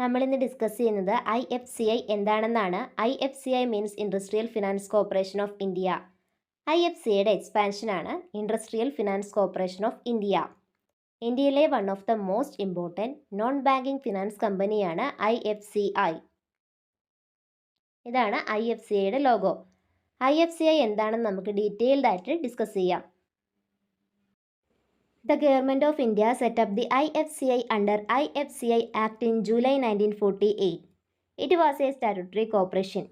നമ്മളിന്ന് ഡിസ്കസ് ചെയ്യുന്നത് IFCI എന്താണെന്നാണ്. IFCI means industrial finance corporation of India. IFCIയുടെ എക്സ്പാൻഷനാണ് industrial finance corporation of India. ഇന്ത്യയിലെ one of the most important non banking finance കമ്പനിയാണ് IFCI. ഇതാണ് IFCIയുടെ ലോഗോ. IFCI എന്താണെന്ന് നമുക്ക് ഡീറ്റെയിൽഡ് ആയിട്ട് ഡിസ്കസ് ചെയ്യാം. The Government of India set up the IFCI under IFCI Act in July 1948. It was a statutory corporation.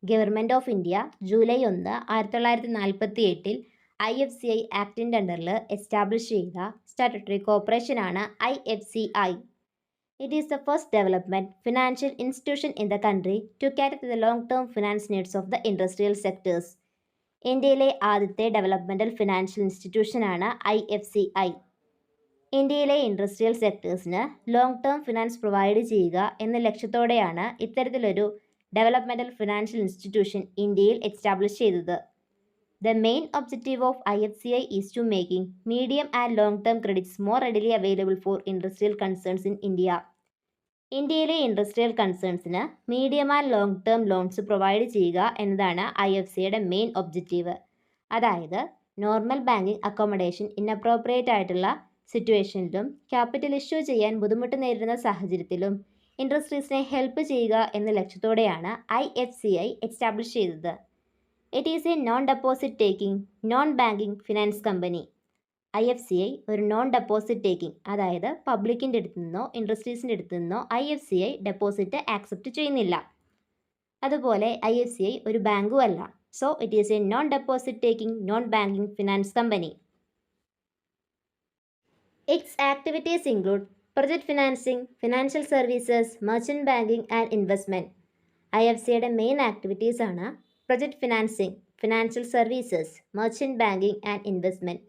Government of India July 1, 1948 IFCI ആക്ടിൻ്റെ അണ്ടറിൽ establish ചെയ്ത statutory കോർപ്പറേഷനാണ് IFCI. It is the first development financial institution in the country to cater to the long-term finance needs of the industrial sectors. ഇന്ത്യയിലെ ആദ്യത്തെ developmental financial ഇൻസ്റ്റിറ്റ്യൂഷനാണ് IFCI. ഇന്ത്യയിലെ industrial സെക്ടേഴ്സിന് long term finance provide ചെയ്യുക എന്ന ലക്ഷ്യത്തോടെയാണ് ഇത്തരത്തിലൊരു ഡെവലപ്മെൻ്റൽ ഫിനാൻഷ്യൽ ഇൻസ്റ്റിറ്റ്യൂഷൻ ഇന്ത്യയിൽ എസ്റ്റാബ്ലിഷ് ചെയ്തത്. The main objective of IFCI is to making medium and long term credits more readily available for industrial concerns in India. ഇന്ത്യയിലെ industrial കൺസേൺസിന് medium and long term loans provide ചെയ്യുക എന്നതാണ് IFCIയുടെ main objective. അതായത് normal banking accommodation inappropriate ആയിട്ടുള്ള സിറ്റുവേഷനിലും capital issue ചെയ്യാൻ ബുദ്ധിമുട്ട് നേരിടുന്ന സാഹചര്യത്തിലും ഇൻഡസ്ട്രീസിനെ ഹെൽപ്പ് ചെയ്യുക എന്ന ലക്ഷ്യത്തോടെയാണ് IFCI എസ്റ്റാബ്ലിഷ് ചെയ്തത്. It is A non deposit taking non banking finance company. IFCI ഒരു നോൺ ഡെപ്പോസിറ്റ് ടേക്കിംഗ്, അതായത് പബ്ലിക്കിൻ്റെ അടുത്ത് നിന്നോ ഇൻഡസ്ട്രീസിൻ്റെ അടുത്ത് നിന്നോ IFCI ഡെപ്പോസിറ്റ് ആക്സെപ്റ്റ് ചെയ്യുന്നില്ല. അതുപോലെ IFCI ഒരു ബാങ്കും അല്ല. So it is A non deposit taking non banking finance company. Its activities include project financing, financial services, merchant banking and investment. IFCIയുടെ മെയിൻ ആക്ടിവിറ്റീസ് ആണ് project financing, financial services, merchant banking and investment.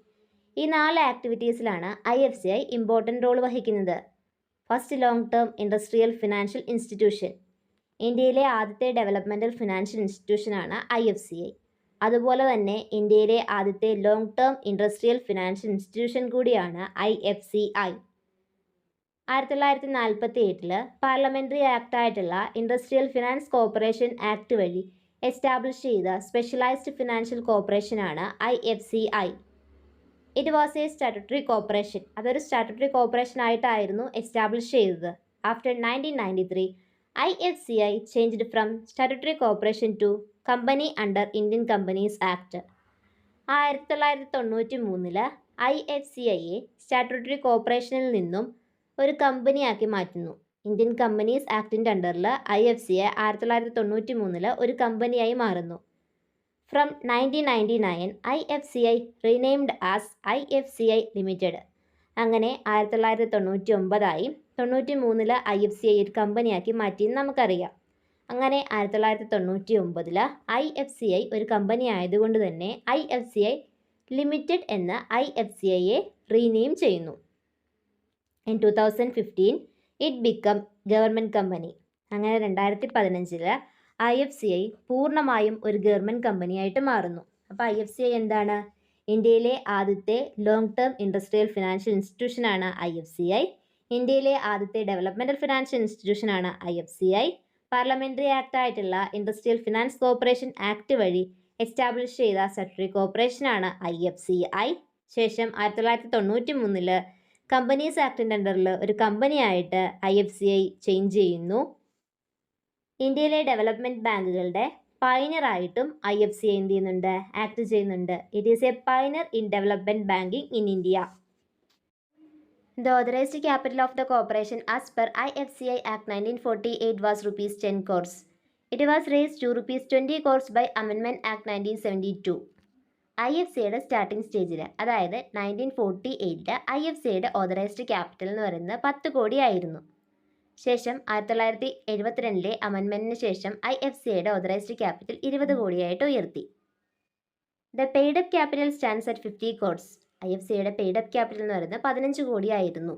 ഈ 4 ആക്ടിവിറ്റീസിലാണ് IFCI important role വഹിക്കുന്നത്. First, long term industrial financial institution. ഇന്ത്യയിലെ ആദ്യത്തെ developmental financial ഇൻസ്റ്റിറ്റ്യൂഷനാണ് IFCI. അതുപോലെ തന്നെ ഇന്ത്യയിലെ ആദ്യത്തെ long term industrial financial institution കൂടിയാണ് IFCI. 1948 പാർലമെൻ്ററി ആക്ട് ആയിട്ടുള്ള ഇൻഡസ്ട്രിയൽ ഫിനാൻസ് കോർപ്പറേഷൻ ആക്ട് വഴി എസ്റ്റാബ്ലിഷ് ചെയ്ത സ്പെഷ്യലൈസ്ഡ് ഫിനാൻഷ്യൽ കോർപ്പറേഷനാണ് IFCI. It was a statutory corporation. അതൊരു സ്റ്റാറ്റുട്ടറി കോർപ്പറേഷൻ ആയിട്ടായിരുന്നു എസ്റ്റാബ്ലിഷ് ചെയ്തത്. After 1993 IFCI changed from statutory corporation to company under Indian companies act. 1993 IFCIയെ statutory കോർപ്പറേഷനിൽ നിന്നും ഒരു കമ്പനിയാക്കി മാറ്റുന്നു. ഇന്ത്യൻ കമ്പനീസ് ആക്ടിൻ്റെ അണ്ടറിൽ IFCI 1993 ഒരു കമ്പനിയായി മാറുന്നു. From 1999 IFCI renamed as IFCI limited. അങ്ങനെ 1999 93 IFCI ഒരു കമ്പനിയാക്കി മാറ്റിയെന്ന് നമുക്കറിയാം. അങ്ങനെ 1999 IFCI ഒരു കമ്പനി ആയതുകൊണ്ട് തന്നെ IFCI ലിമിറ്റഡ് എന്ന IFCIയെ റീനെയിം ചെയ്യുന്നു. In 2015 it become government company. അങ്ങനെ 2015 IFCI പൂർണ്ണമായും ഒരു ഗവൺമെൻറ് കമ്പനിയായിട്ട് മാറുന്നു. അപ്പോൾ IFCI എന്താണ്? ഇന്ത്യയിലെ ആദ്യത്തെ ലോങ് ടേം ഇൻഡസ്ട്രിയൽ ഫിനാൻഷ്യൽ ഇൻസ്റ്റിറ്റ്യൂഷനാണ് IFCI. ഇന്ത്യയിലെ ആദ്യത്തെ ഡെവലപ്മെൻ്റൽ ഫിനാൻഷ്യൽ ഇൻസ്റ്റിറ്റ്യൂഷനാണ് IFCI. പാർലമെൻ്ററി ആക്ട് ആയിട്ടുള്ള ഇൻഡസ്ട്രിയൽ ഫിനാൻസ് കോർപ്പറേഷൻ ആക്ട് വഴി എസ്റ്റാബ്ലിഷ് ചെയ്ത സ്റ്റാറ്റുട്ടറി കോർപ്പറേഷനാണ് IFCI. ശേഷം 1993 കമ്പനീസ് ആക്ടിൻ്റെ അണ്ടറിൽ ഒരു കമ്പനിയായിട്ട് IFCI ചേഞ്ച് ചെയ്യുന്നു. ഇന്ത്യയിലെ ഡെവലപ്മെൻറ്റ് ബാങ്കുകളുടെ പൈനറായിട്ടും IFCI എന്ത് ചെയ്യുന്നുണ്ട്? ആക്ട് ചെയ്യുന്നുണ്ട്. It is a pioneer in development banking in India. The authorized capital of the corporation as per IFCI Act 1948 was rupees 10 crores. It was raised to rupees 20 crores by Amendment Act 1972. IFCIയുടെ starting സ്റ്റേജിൽ, അതായത് 1948 IFCIയുടെ authorised capital എന്ന് പറയുന്നത് 10 കോടിയായിരുന്നു. ശേഷം 1972 അമെൻമെൻറ്റിന് ശേഷം IFCIയുടെ authorised capital 20 കോടിയായിട്ട് ഉയർത്തി. The paid up capital stands at 50 crores. IFCIയുടെ paid up capital എന്ന് പറയുന്നത് 15 കോടിയായിരുന്നു.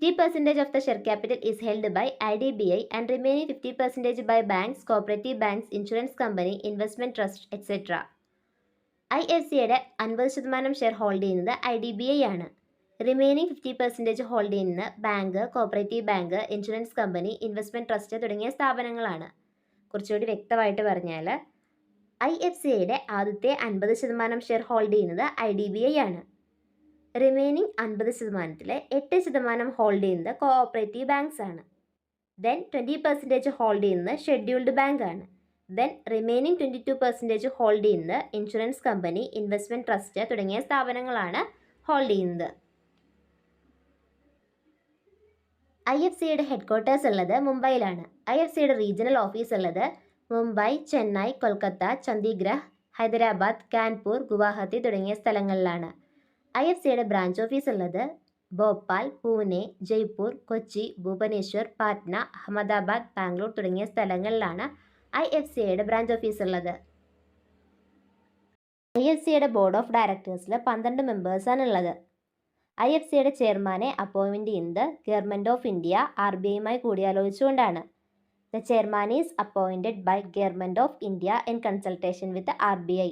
50% of the share capital is held by IDBI and remaining 50% by banks, cooperative banks, insurance company, investment trust etcetera. IFCIയുടെ 50% ഷെയർ ഹോൾഡ് ചെയ്യുന്നത് IDBI ആണ്. Remaining 50% hold ചെയ്യുന്ന bank, cooperative bank, insurance company, investment trust തുടങ്ങിയ സ്ഥാപനങ്ങളാണ്. കുറച്ചുകൂടി വ്യക്തമായിട്ട് പറഞ്ഞാൽ IFCIയുടെ ആദ്യത്തെ 50% ഷെയർ ഹോൾഡ് ചെയ്യുന്നത് IDBI ആണ്. റിമൈനിങ് 50%-ൽ 8% ഹോൾഡ് ചെയ്യുന്നത് കോഓപ്പറേറ്റീവ് ബാങ്ക്സ് ആണ്. ദെൻ 20% ഹോൾഡ് ചെയ്യുന്നത് ഷെഡ്യൂൾഡ് ബാങ്ക് ആണ്. ദെൻ റിമൈനിങ് 22% ഹോൾഡ് ചെയ്യുന്നത് ഇൻഷുറൻസ് കമ്പനി, ഇൻവെസ്റ്റ്മെൻറ്റ് ട്രസ്റ്റ് തുടങ്ങിയ സ്ഥാപനങ്ങളാണ് ഹോൾഡ് ചെയ്യുന്നത്. IFCIയുടെ ഹെഡ്ക്വാർട്ടേഴ്സ് ഉള്ളത് മുംബൈയിലാണ്. IFCIയുടെ റീജിയണൽ ഓഫീസ് ഉള്ളത് മുംബൈ, ചെന്നൈ, കൊൽക്കത്ത, ചണ്ഡീഗഡ്, ഹൈദരാബാദ്, കാൺപൂർ, ഗുവാഹത്തി തുടങ്ങിയ സ്ഥലങ്ങളിലാണ്. IFCIയുടെ ബ്രാഞ്ച് ഓഫീസ് ഉള്ളത് ഭോപ്പാൽ, പൂനെ, ജയ്പൂർ, കൊച്ചി, ഭുവനേശ്വർ, പാറ്റ്ന, അഹമ്മദാബാദ്, ബാംഗ്ലൂർ തുടങ്ങിയ സ്ഥലങ്ങളിലാണ് IFCIയുടെ ബ്രാഞ്ച് ഓഫീസ് ഉള്ളത്. IFCIയുടെ ബോർഡ് ഓഫ് ഡയറക്ടേഴ്സിൽ 12 മെമ്പേഴ്സാണ് ഉള്ളത്. IFCIയുടെ ചെയർമാനെ അപ്പോയിൻറ്റ് ചെയ്യുന്നത് ഗവൺമെൻറ് ഓഫ് ഇന്ത്യ RBIയുമായി കൂടിയാലോചിച്ചുകൊണ്ടാണ്. The chairman is appointed by government of India in consultation with RBI.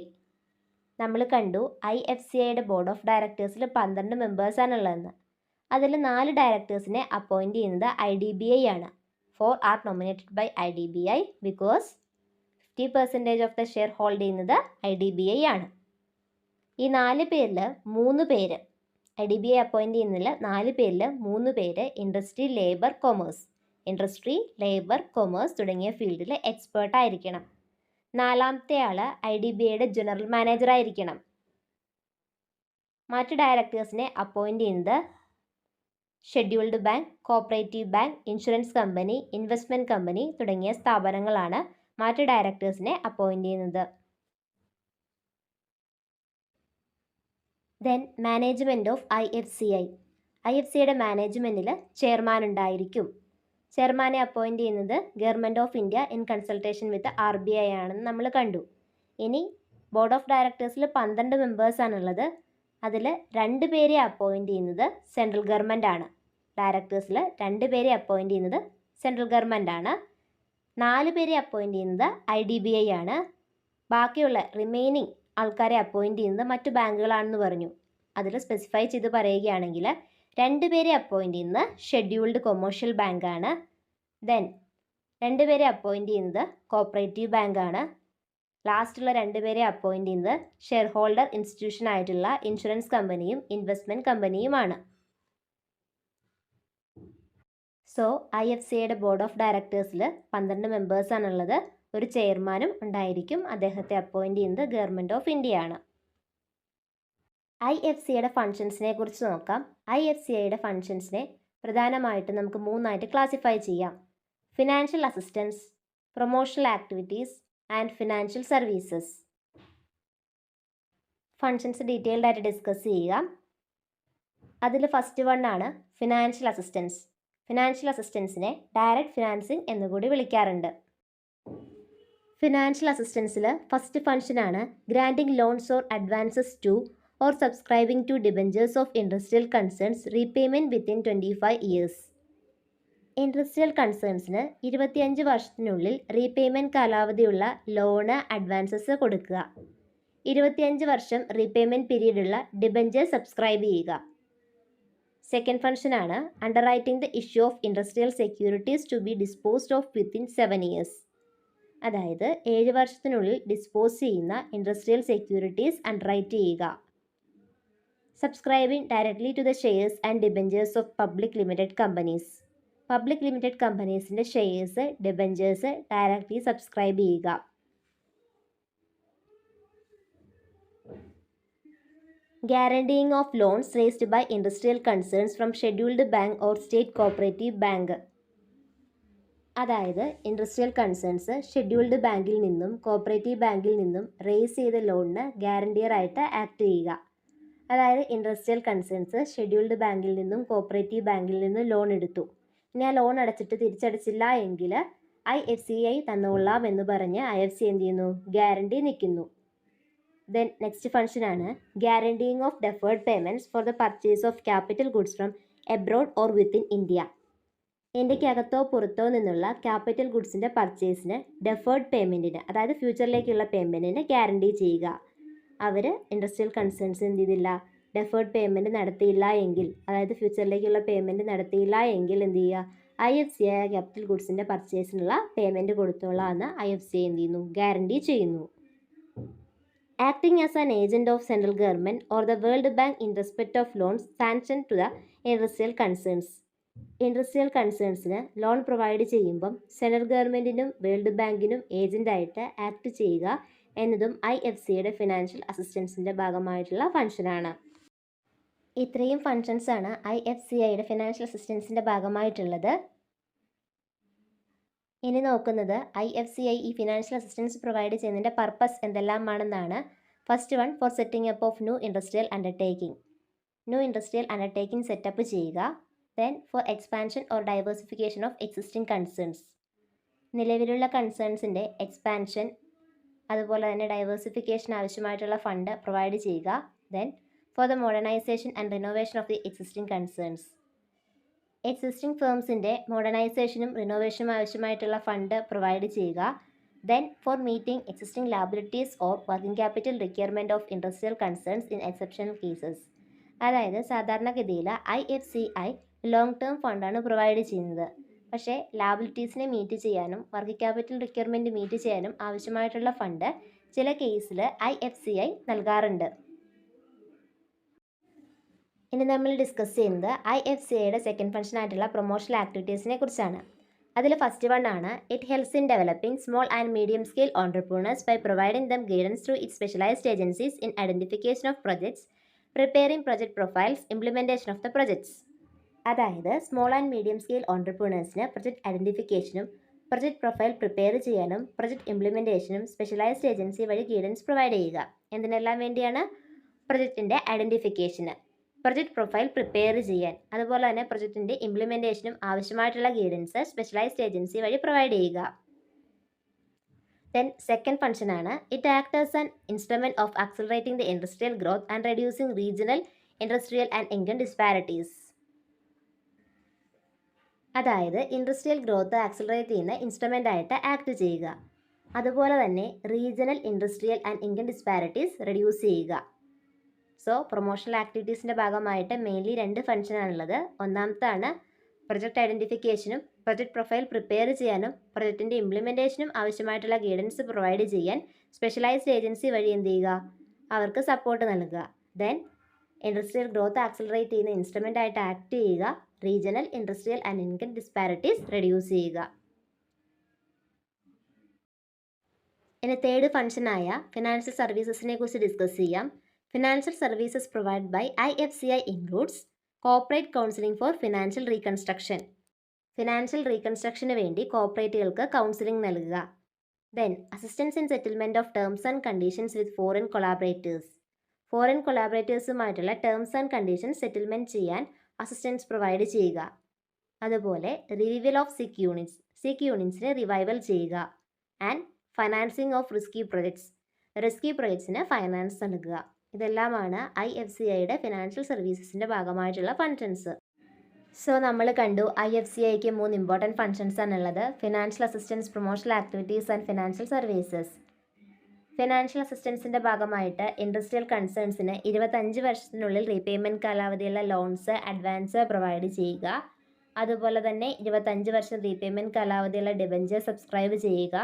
നമ്മൾ കണ്ടു IFCIയുടെ ബോർഡ് ഓഫ് ഡയറക്ടേഴ്സിൽ 12 മെമ്പേഴ്സാണ് ഉള്ളതെന്ന്. അതിൽ 4 ഡയറക്ടേഴ്സിനെ അപ്പോയിൻറ്റ് ചെയ്യുന്നത് IDBI ആണ്. 4 are nominated by IDBI because 50% of the share hold ചെയ്യുന്നത് IDBI ആണ്. ഈ 4 പേരിൽ 3 പേര് IDBI അപ്പോയിൻറ്റ് ചെയ്യുന്നതിൽ 4 പേരിൽ 3 പേര് ഇൻഡസ്ട്രി, ലേബർ, കൊമേഴ്സ് തുടങ്ങിയ ഫീൽഡിൽ എക്സ്പേർട്ട് ആയിരിക്കണം. 4ാമത്തെ ആൾ IDBIയുടെ ജനറൽ മാനേജർ ആയിരിക്കണം. മറ്റ് ഡയറക്ടേഴ്സിനെ അപ്പോയിൻറ്റ് ചെയ്യുന്നത് scheduled bank, cooperative bank, insurance company, investment company തുടങ്ങിയ സ്ഥാപനങ്ങളാണ് മറ്റ് ഡയറക്ടേഴ്സിനെ അപ്പോയിൻറ്റ് ചെയ്യുന്നത്. ദെൻ മാനേജ്മെൻറ്റ് ഓഫ് IFCIയുടെ മാനേജ്മെൻറ്റിൽ ചെയർമാൻ ഉണ്ടായിരിക്കും. ചെയർമാനെ അപ്പോയിൻറ്റ് ചെയ്യുന്നത് government of India in consultation with RBI ആണെന്ന് നമ്മൾ കണ്ടു. ഇനി ബോർഡ് ഓഫ് ഡയറക്ടേഴ്സിൽ 12 മെമ്പേഴ്സാണുള്ളത്. അതിൽ 2 പേരെ അപ്പോയിൻറ്റ് ചെയ്യുന്നത് സെൻട്രൽ ഗവൺമെൻറ് ആണ്. ഡയറക്ടേഴ്സിൽ 2 പേരെ അപ്പോയിൻറ്റ് ചെയ്യുന്നത് സെൻട്രൽ ഗവൺമെൻറ് ആണ്. 4 പേരെ അപ്പോയിൻറ്റ് ചെയ്യുന്നത് IDBI ആണ്. ബാക്കിയുള്ള റിമൈനിങ് ആൾക്കാരെ അപ്പോയിൻറ്റ് ചെയ്യുന്നത് മറ്റു ബാങ്കുകളാണെന്ന് പറഞ്ഞു. അതിൽ സ്പെസിഫൈ ചെയ്ത് പറയുകയാണെങ്കിൽ 2 പേരെ അപ്പോയിൻറ്റ് ചെയ്യുന്നത് ഷെഡ്യൂൾഡ് കൊമേഴ്ഷ്യൽ ബാങ്കാണ്. ദെൻ 2 പേരെ അപ്പോയിൻറ്റ് ചെയ്യുന്നത് കോപ്പറേറ്റീവ് ബാങ്കാണ്. ലാസ്റ്റുള്ള 2 പേരെ അപ്പോയിൻറ്റ് ചെയ്യുന്നത് ഷെയർ ഹോൾഡർ ഇൻസ്റ്റിറ്റ്യൂഷൻ ആയിട്ടുള്ള ഇൻഷുറൻസ് കമ്പനിയും ഇൻവെസ്റ്റ്മെൻറ്റ് കമ്പനിയുമാണ്. സോ IFCIയുടെ ബോർഡ് ഓഫ് ഡയറക്ടേഴ്സിൽ 12 മെമ്പേഴ്സാണുള്ളത്. ഒരു ചെയർമാനും ഉണ്ടായിരിക്കും. അദ്ദേഹത്തെ അപ്പോയിൻറ്റ് ചെയ്യുന്നത് ഗവൺമെൻറ് ഓഫ് ഇന്ത്യ ആണ്. IFCIയുടെ ഫങ്ഷൻസിനെ കുറിച്ച് നോക്കാം. IFCIയുടെ ഫങ്ഷൻസിനെ പ്രധാനമായിട്ട് നമുക്ക് 3ആയിട്ട് ക്ലാസിഫൈ ചെയ്യാം. Financial assistance, promotional activities and financial services. Functions detailed ആയിട്ട് ഡിസ്കസ് ചെയ്യുക. അതിൽ ഫസ്റ്റ് വണ്ണാണ് ഫിനാൻഷ്യൽ അസിസ്റ്റൻസ്. ഫിനാൻഷ്യൽ അസിസ്റ്റൻസിനെ ഡയറക്റ്റ് ഫിനാൻസിങ് എന്നുകൂടി വിളിക്കാറുണ്ട്. ഫിനാൻഷ്യൽ അസിസ്റ്റൻസിൽ ഫസ്റ്റ് ഫങ്ഷനാണ് granting loans or advances to or subscribing to debentures of industrial concerns repayment within 25 years. Industrial കൺസേൺസിന് 25 വർഷത്തിനുള്ളിൽ റീപേയ്മെൻറ്റ് കാലാവധിയുള്ള ലോണ്, അഡ്വാൻസസ് കൊടുക്കുക. 25 വർഷം റീപേയ്മെൻറ്റ് പീരീഡുള്ള ഡിബഞ്ചേഴ്സ് സബ്സ്ക്രൈബ് ചെയ്യുക. സെക്കൻഡ് ഫങ്ഷനാണ് underwriting the issue of industrial securities to be disposed of within 7 years. അതായത് 7 വർഷത്തിനുള്ളിൽ ഡിസ്പോസ് ചെയ്യുന്ന ഇൻഡസ്ട്രിയൽ സെക്യൂരിറ്റീസ് അണ്ടർറൈറ്റ് ചെയ്യുക. Subscribing directly to the shares and debentures of public limited companies. Public limited കമ്പനീസിൻ്റെ shares, debentures directly subscribe ചെയ്യുക. Guaranteeing of loans raised by industrial concerns from scheduled bank or state cooperative bank. അതായത് industrial concerns scheduled ബാങ്കിൽ നിന്നും cooperative ബാങ്കിൽ നിന്നും raise ചെയ്ത ലോണിന് ഗ്യാരണ്ടിയർ ആയിട്ട് ആക്ട് ചെയ്യുക. അതായത് ഇൻഡസ്ട്രിയൽ കൺസേൺസ് ഷെഡ്യൂൾഡ് ബാങ്കിൽ നിന്നും കോപ്പറേറ്റീവ് ബാങ്കിൽ നിന്നും ലോൺ എടുത്തു. ഇനി ആ ലോൺ അടച്ചിട്ട് തിരിച്ചടച്ചില്ല എങ്കിൽ IFCI തന്നോളാം എന്ന് പറഞ്ഞ് IFCI എന്ത് ചെയ്യുന്നു? ഗ്യാരണ്ടി നിൽക്കുന്നു. ദെൻ നെക്സ്റ്റ് ഫങ്ഷനാണ് guaranteeing of deferred payments for the purchase of capital goods from abroad or within India. ഇന്ത്യക്കകത്തോ പുറത്തോ നിന്നുള്ള ക്യാപിറ്റൽ ഗുഡ്സിൻ്റെ പർച്ചേസിന് ഡെഫേർഡ് പേയ്മെൻറ്റിന്, അതായത് ഫ്യൂച്ചറിലേക്കുള്ള പേയ്മെൻറ്റിന് ഗ്യാരണ്ടി ചെയ്യുക. അവർ ഇൻഡസ്ട്രിയൽ കൺസേൺസ് എന്ത് ചെയ്തില്ല? ഡെഫേർഡ് പേയ്മെൻറ്റ് നടത്തിയില്ല എങ്കിൽ, അതായത് ഫ്യൂച്ചറിലേക്കുള്ള പേയ്മെൻറ്റ് നടത്തിയില്ല എങ്കിൽ എന്ത് ചെയ്യുക, IFCI ക്യാപിറ്റൽ ഗുഡ്സിൻ്റെ പർച്ചേസിനുള്ള പേയ്മെൻറ്റ് കൊടുത്തോളാം എന്ന് IFCI എന്ത് ചെയ്യുന്നു, ഗ്യാരണ്ടി ചെയ്യുന്നു. Acting as an agent of central government or the world bank in respect of loans sanction to the industrial concerns. Industrial കൺസേൺസിന് ലോൺ പ്രൊവൈഡ് ചെയ്യുമ്പം സെൻട്രൽ ഗവൺമെൻറ്റിനും വേൾഡ് ബാങ്കിനും ഏജൻ്റായിട്ട് ആക്ട് ചെയ്യുക എന്നതും IFCIയുടെ ഫിനാൻഷ്യൽ അസിസ്റ്റൻസിൻ്റെ ഭാഗമായിട്ടുള്ള ഫംഗ്ഷനാണ്. ഇത്രയും ഫങ്ഷൻസാണ് IFCIയുടെ ഫിനാൻഷ്യൽ അസിസ്റ്റൻസിൻ്റെ ഭാഗമായിട്ടുള്ളത്. ഇനി നോക്കുന്നത് IFCI ഈ ഫിനാൻഷ്യൽ അസിസ്റ്റൻസ് പ്രൊവൈഡ് ചെയ്യുന്നതിൻ്റെ പർപ്പസ് എന്തെല്ലാമാണെന്നാണ്. First one, for setting up of new industrial undertaking. New industrial undertaking setup ചെയ്യുക. Then for expansion or diversification of existing concerns. നിലവിലുള്ള കൺസേൺസിൻ്റെ എക്സ്പാൻഷൻ അതുപോലെ തന്നെ ഡൈവേഴ്സിഫിക്കേഷൻ ആവശ്യമായിട്ടുള്ള ഫണ്ട് പ്രൊവൈഡ് ചെയ്യുക. Then for the modernisation and renovation of the existing concerns. Existing ഫേംസിൻ്റെ മോഡേണൈസേഷനും റിനോവേഷനും ആവശ്യമായിട്ടുള്ള ഫണ്ട് പ്രൊവൈഡ് ചെയ്യുക. Then for meeting existing liabilities or working capital requirement of industrial concerns in exceptional cases. അതായത് സാധാരണഗതിയിൽ IFCI long term ഫണ്ടാണ് provide ചെയ്യുന്നത്. പക്ഷേ ലാബിലിറ്റീസിനെ meet ചെയ്യാനും വർക്കിംഗ് ക്യാപിറ്റൽ റിക്വയർമെൻറ്റ് മീറ്റ് ചെയ്യാനും ആവശ്യമായിട്ടുള്ള ഫണ്ട് ചില കേസിൽ IFCI നൽകാറുണ്ട്. ഇനി നമ്മൾ ഡിസ്കസ് ചെയ്യുന്നത് IFCIയുടെ സെക്കൻഡ് ഫംഗ്ഷൻ ആയിട്ടുള്ള പ്രൊമോഷണൽ ആക്ടിവിറ്റീസിനെ കുറിച്ചാണ്. അതിൽ ഫസ്റ്റ് വൺ ആണ്, it helps in developing small and medium scale entrepreneurs by providing them guidance through it specialised agencies in identification of projects, preparing project profiles, implementation of the projects. അതായത് small and medium scale ഓൺടർപ്രണേഴ്സിന് project ഐഡൻറ്റിഫിക്കേഷനും project profile prepare ചെയ്യാനും project ഇംപ്ലിമെൻറ്റേഷനും specialised agency വഴി guidance provide ചെയ്യുക. എന്തിനെല്ലാം വേണ്ടിയാണ്? പ്രൊജക്റ്റിൻ്റെ ഐഡൻറ്റിഫിക്കേഷന്, പ്രൊജക്ട് പ്രൊഫൈൽ പ്രിപ്പയർ ചെയ്യാൻ, അതുപോലെ തന്നെ പ്രൊജക്റ്റിൻ്റെ ഇംപ്ലിമെൻറ്റേഷനും ആവശ്യമായിട്ടുള്ള ഗൈഡൻസ് സ്പെഷ്യലൈസ്ഡ് ഏജൻസി വഴി പ്രൊവൈഡ് ചെയ്യുക. ദെൻ സെക്കൻഡ് ഫംഗ്ഷനാണ്, it act as an instrument of accelerating the industrial growth and reducing regional industrial and income disparities. അതായത് ഇൻഡസ്ട്രിയൽ ഗ്രോത്ത് ആക്സിലറേറ്റ് ചെയ്യുന്ന ഇൻസ്ട്രുമെൻ്റ് ആയിട്ട് ആക്ട് ചെയ്യുക. അതുപോലെ തന്നെ regional industrial and income disparities reduce ചെയ്യുക. So promotional ആക്ടിവിറ്റീസിൻ്റെ ഭാഗമായിട്ട് മെയിൻലി രണ്ട് ഫംഗ്ഷനാണുള്ളത്. ഒന്നാമത്താണ് പ്രൊജക്ട് ഐഡൻറ്റിഫിക്കേഷനും പ്രൊജക്ട് പ്രൊഫൈൽ പ്രിപ്പയർ ചെയ്യാനും പ്രൊജക്റ്റിൻ്റെ ഇംപ്ലിമെൻറ്റേഷനും ആവശ്യമായിട്ടുള്ള ഗൈഡൻസ് പ്രൊവൈഡ് ചെയ്യാൻ സ്പെഷ്യലൈസ്ഡ് ഏജൻസി വഴി എന്ത് ചെയ്യുക, അവർക്ക് സപ്പോർട്ട് നൽകുക. ദെൻ ഇൻഡസ്ട്രിയൽ ഗ്രോത്ത് ആക്സിലറേറ്റ് ചെയ്യുന്ന ഇൻസ്ട്രുമെൻ്റ് ആയിട്ട് ആക്ട് ചെയ്യുക. Regional industrial and income disparities reduce ചെയ്യുക. ഇനി തേർഡ് ഫംഗ്ഷനായ ഫിനാൻഷ്യൽ സർവീസസിനെ കുറിച്ച് ഡിസ്കസ് ചെയ്യാം. Financial services provide by IFCI includes corporate counselling for financial reconstruction. Financial റീകൺസ്ട്രക്ഷന് വേണ്ടി കോർപ്പറേറ്റുകൾക്ക് കൗൺസിലിംഗ് നൽകുക. Then assistance in settlement of terms and conditions with foreign collaborators. Foreign കൊളാബറേറ്റേഴ്സുമായിട്ടുള്ള ടേംസ് ആൻഡ് കണ്ടീഷൻസ് സെറ്റിൽമെൻറ്റ് ചെയ്യാൻ assistance provide ചെയ്യുക. അതുപോലെ revival of sick യൂണിറ്റ്സിനെ revival ചെയ്യുക. ആൻഡ് ഫൈനാൻസിങ് ഓഫ് റിസ്കി പ്രൊജക്ട്സിന് ഫൈനാൻസ് നൽകുക. ഇതെല്ലാമാണ് IFCIയുടെ ഫിനാൻഷ്യൽ സർവീസസിൻ്റെ ഭാഗമായിട്ടുള്ള ഫങ്ഷൻസ്. സോ നമ്മൾ കണ്ടു IFCIക്ക് 3 ഇമ്പോർട്ടൻറ്റ് ഫങ്ഷൻസ് ആണുള്ളത്: financial assistance, promotional activities and financial services. Financial അസിസ്റ്റൻസിൻ്റെ ഭാഗമായിട്ട് ഇൻഡസ്ട്രിയൽ കൺസേൺസിന് 25 വർഷത്തിനുള്ളിൽ റീപേയ്മെൻറ്റ് കാലാവധിയുള്ള ലോൺസ്, അഡ്വാൻസ് പ്രൊവൈഡ് ചെയ്യുക. അതുപോലെ തന്നെ 25 വർഷം റീപേയ്മെൻറ്റ് കാലാവധിയുള്ള ഡിബഞ്ചർ സബ്സ്ക്രൈബ് ചെയ്യുക.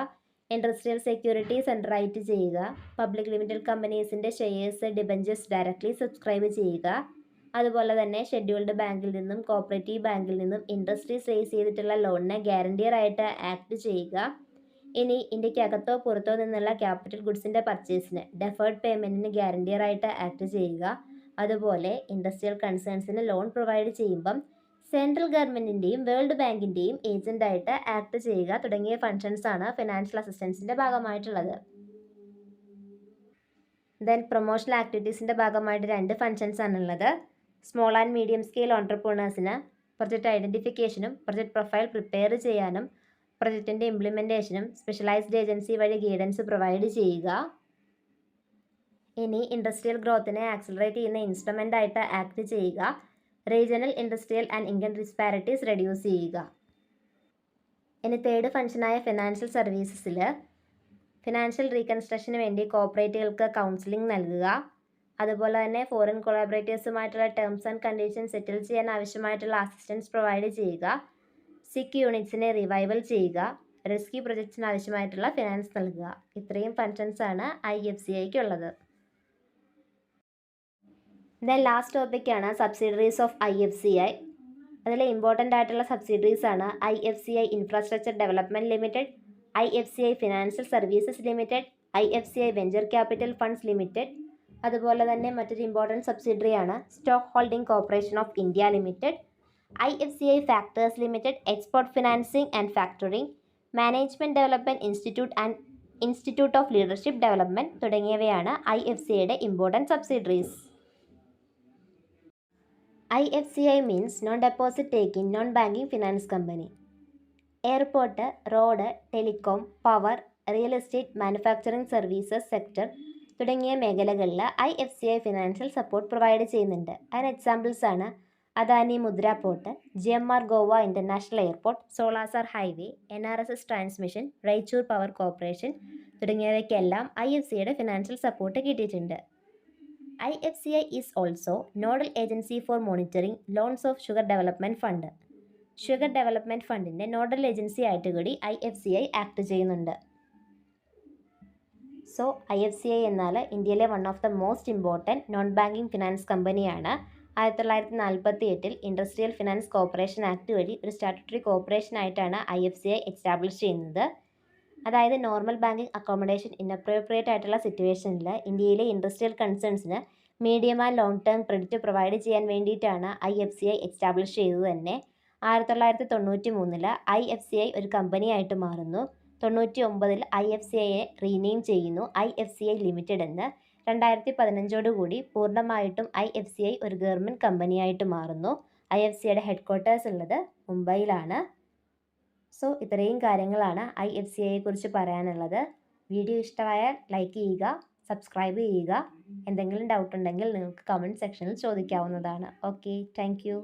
ഇൻഡസ്ട്രിയൽ സെക്യൂരിറ്റീസ് അണ്ടർറൈറ്റ് ചെയ്യുക. പബ്ലിക് ലിമിറ്റഡ് കമ്പനീസിൻ്റെ ഷെയർസ്, ഡിബഞ്ചേഴ്സ് ഡയറക്റ്റ്ലി സബ്സ്ക്രൈബ് ചെയ്യുക. അതുപോലെ തന്നെ ഷെഡ്യൂൾഡ് ബാങ്കിൽ നിന്നും കോപ്പറേറ്റീവ് ബാങ്കിൽ നിന്നും ഇൻഡസ്ട്രീസ് റേസ് ചെയ്തിട്ടുള്ള ലോണിന് ഗ്യാരണ്ടിയർ ആയിട്ട് ആക്ട് ചെയ്യുക. ഇനി ഇന്ത്യക്കകത്തോ പുറത്തോ നിന്നുള്ള ക്യാപിറ്റൽ ഗുഡ്സിൻ്റെ പർച്ചേസിന് ഡെഫേർഡ് പേയ്മെൻറ്റിന് ഗ്യാരണ്ടിയർ ആയിട്ട് ആക്ട് ചെയ്യുക. അതുപോലെ ഇൻഡസ്ട്രിയൽ കൺസേൺസിന് ലോൺ പ്രൊവൈഡ് ചെയ്യുമ്പം സെൻട്രൽ ഗവൺമെൻറ്റിൻ്റെയും വേൾഡ് ബാങ്കിൻ്റെയും ഏജൻ്റായിട്ട് ആക്ട് ചെയ്യുക തുടങ്ങിയ ഫങ്ഷൻസാണ് ഫിനാൻഷ്യൽ അസിസ്റ്റൻസിൻ്റെ ഭാഗമായിട്ടുള്ളത്. ദെൻ പ്രൊമോഷണൽ ആക്ടിവിറ്റീസിൻ്റെ ഭാഗമായിട്ട് 2 ഫങ്ഷൻസ് ആണുള്ളത്. സ്മോൾ ആൻഡ് മീഡിയം സ്കെയിൽ ഓൺടർപ്രണേഴ്സിന് പ്രൊജക്റ്റ് ഐഡൻറ്റിഫിക്കേഷനും പ്രൊജക്ട് പ്രൊഫൈൽ പ്രിപ്പയർ ചെയ്യാനും പ്രൊജക്റ്റിൻ്റെ ഇംപ്ലിമെൻറ്റേഷനും സ്പെഷ്യലൈസ്ഡ് ഏജൻസി വഴി ഗൈഡൻസ് പ്രൊവൈഡ് ചെയ്യുക. ഇനി ഇൻഡസ്ട്രിയൽ ഗ്രോത്തിനെ ആക്സിലറേറ്റ് ചെയ്യുന്ന ഇൻസ്ട്രുമെൻ്റ് ആയിട്ട് ആക്ട് ചെയ്യുക. Regional industrial and income disparities reduce ചെയ്യുക. ഇനി തേർഡ് ഫങ്ഷനായ ഫിനാൻഷ്യൽ സർവീസസിൽ ഫിനാൻഷ്യൽ റീകൺസ്ട്രക്ഷന് വേണ്ടി കോർപ്പറേറ്റുകൾക്ക് കൗൺസിലിംഗ് നൽകുക. അതുപോലെ തന്നെ ഫോറിൻ കൊളാബറേറ്റേഴ്സുമായിട്ടുള്ള ടേംസ് ആൻഡ് കണ്ടീഷൻസ് സെറ്റിൽ ചെയ്യാൻ ആവശ്യമായിട്ടുള്ള അസിസ്റ്റൻസ് പ്രൊവൈഡ് ചെയ്യുക, സിക്ക് യൂണിറ്റ്സിനെ റിവൈവൽ ചെയ്യുക, റെസ്ക്യൂ പ്രൊജക്ട്സിന് ആവശ്യമായിട്ടുള്ള ഫിനാൻസ് നൽകുക. ഇത്രയും ഫങ്ഷൻസ് ആണ് IFCIക്ക് ഉള്ളത്. ദെൻ ലാസ്റ്റ് ടോപ്പിക്കാണ് സബ്സിഡറീസ് ഓഫ് IFCI. അതിലെ ഇമ്പോർട്ടൻ്റ് ആയിട്ടുള്ള സബ്സിഡറീസ് ആണ് IFCI infrastructure development limited, IFCI financial services limited, IFCI venture capital funds limited. അതുപോലെ തന്നെ മറ്റൊരു ഇമ്പോർട്ടൻറ്റ് സബ്സിഡറിയാണ് stock holding corporation of India limited, IFCI factors limited, export financing and factoring, management development institute and institute of leadership development തുടങ്ങിയവയാണ് IFCIയുടെ important subsidiaries. IFCI means non deposit taking non banking finance company. Airport, road, telecom, power, real estate, manufacturing services sector തുടങ്ങിയ മേഖലകളിൽ IFCI financial support provide ചെയ്യുന്നുണ്ട്. അതിന് examples ആണ് Adani Mudra port, GMR Goa international airport, സോളാസർ highway, NRSS transmission, Raichur power corporation തുടങ്ങിയവയ്ക്കെല്ലാം IFCIയുടെ financial support കിട്ടിയിട്ടുണ്ട്. IFCI is also nodal agency for monitoring loans of sugar development fund. Sugar development ഫണ്ടിൻ്റെ നോഡൽ ഏജൻസി ആയിട്ട് കൂടി IFCI ആക്ട് ചെയ്യുന്നുണ്ട്. സോ IFCI എന്നാൽ ഇന്ത്യയിലെ one of the most important non banking finance കമ്പനിയാണ്. 1948 ഇൻഡസ്ട്രിയൽ ഫിനാൻസ് കോർപ്പറേഷൻ ആക്ട് വഴി ഒരു statutory corporation ആയിട്ടാണ് IFCI എസ്റ്റാബ്ലിഷ് ചെയ്യുന്നത്. അതായത് നോർമൽ ബാങ്കിങ് അക്കോമഡേഷൻ ഇൻഅപ്രോപ്രിയേറ്റ് ആയിട്ടുള്ള സിറ്റുവേഷനിൽ ഇന്ത്യയിലെ ഇൻഡസ്ട്രിയൽ കൺസേൺസിന് medium and long term credit provide ചെയ്യാൻ വേണ്ടിയിട്ടാണ് IFCI എസ്റ്റാബ്ലിഷ് ചെയ്തത് തന്നെ. 1993 IFCI ഒരു കമ്പനിയായിട്ട് മാറുന്നു. 99 IFCIയെ റീനെയിം ചെയ്യുന്നു IFCI ലിമിറ്റഡ് എന്ന്. 2015 പൂർണ്ണമായിട്ടും IFCI ഒരു ഗവൺമെൻറ് കമ്പനിയായിട്ട് മാറുന്നു. IFCIയുടെ ഹെഡ്ക്വാർട്ടേഴ്സ് ഉള്ളത് മുംബൈയിലാണ്. സോ ഇത്രയും കാര്യങ്ങളാണ് IFCIയെ കുറിച്ച് പറയാനുള്ളത്. വീഡിയോ ഇഷ്ടമായാൽ ലൈക്ക് ചെയ്യുക, സബ്സ്ക്രൈബ് ചെയ്യുക. എന്തെങ്കിലും ഡൗട്ട് ഉണ്ടെങ്കിൽ നിങ്ങൾക്ക് കമൻറ്റ് സെക്ഷനിൽ ചോദിക്കാവുന്നതാണ്. Okay, thank U.